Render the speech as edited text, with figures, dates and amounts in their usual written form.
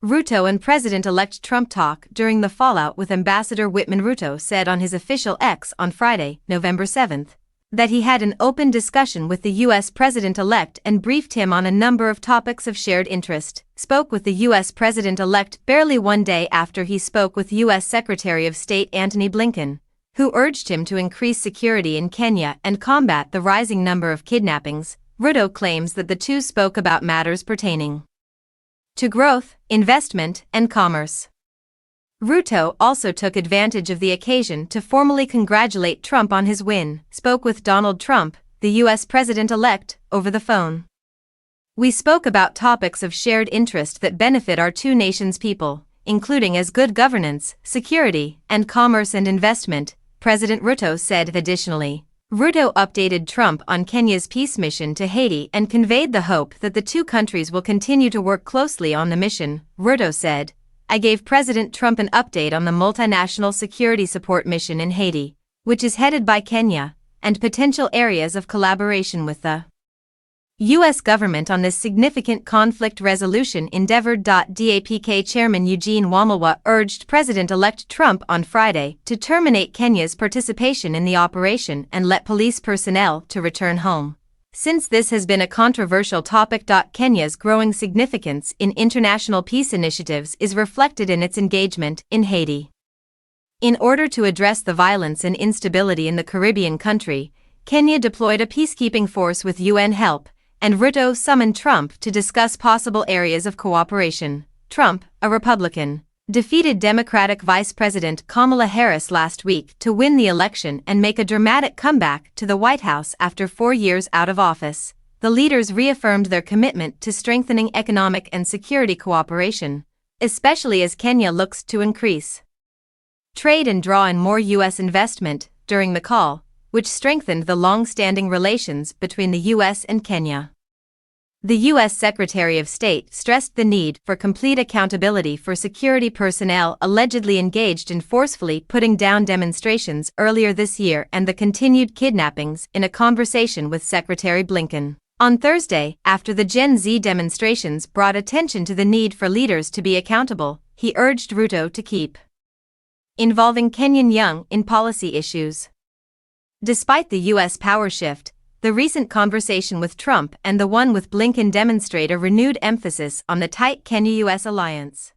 Ruto and President-elect Trump talk during the fallout with Ambassador Whitman. Ruto said on his official X on Friday, November 7, that he had an open discussion with the U.S. President-elect and briefed him on a number of topics of shared interest. Spoke with the U.S. President-elect barely one day after he spoke with U.S. Secretary of State Antony Blinken, who urged him to increase security in Kenya and combat the rising number of kidnappings. Ruto claims that the two spoke about matters pertaining to growth, investment, and commerce. Ruto also took advantage of the occasion to formally congratulate Trump on his win. Spoke with Donald Trump, the U.S. President-elect, over the phone. We spoke about topics of shared interest that benefit our two nations' people, including as good governance, security, and commerce and investment, President Ruto said. Additionally, Ruto updated Trump on Kenya's peace mission to Haiti and conveyed the hope that the two countries will continue to work closely on the mission. Ruto said, "I gave President Trump an update on the multinational security support mission in Haiti, which is headed by Kenya, and potential areas of collaboration with the U.S. government on this significant conflict resolution endeavor." DAPK Chairman Eugene Wamalwa urged President-elect Trump on Friday to terminate Kenya's participation in the operation and let police personnel to return home, since this has been a controversial topic. Kenya's growing significance in international peace initiatives is reflected in its engagement in Haiti. In order to address the violence and instability in the Caribbean country, Kenya deployed a peacekeeping force with UN help, and Ruto summoned Trump to discuss possible areas of cooperation. Trump, a Republican, defeated Democratic Vice President Kamala Harris last week to win the election and make a dramatic comeback to the White House after 4 years out of office. The leaders reaffirmed their commitment to strengthening economic and security cooperation, especially as Kenya looks to increase trade and draw in more U.S. investment. During the call, which strengthened the long-standing relations between the U.S. and Kenya, the U.S. Secretary of State stressed the need for complete accountability for security personnel allegedly engaged in forcefully putting down demonstrations earlier this year and the continued kidnappings in a conversation with Secretary Blinken on Thursday. After the Gen Z demonstrations brought attention to the need for leaders to be accountable, he urged Ruto to keep involving Kenyan young in policy issues. Despite the U.S. power shift, the recent conversation with Trump and the one with Blinken demonstrate a renewed emphasis on the tight Kenya-U.S. alliance.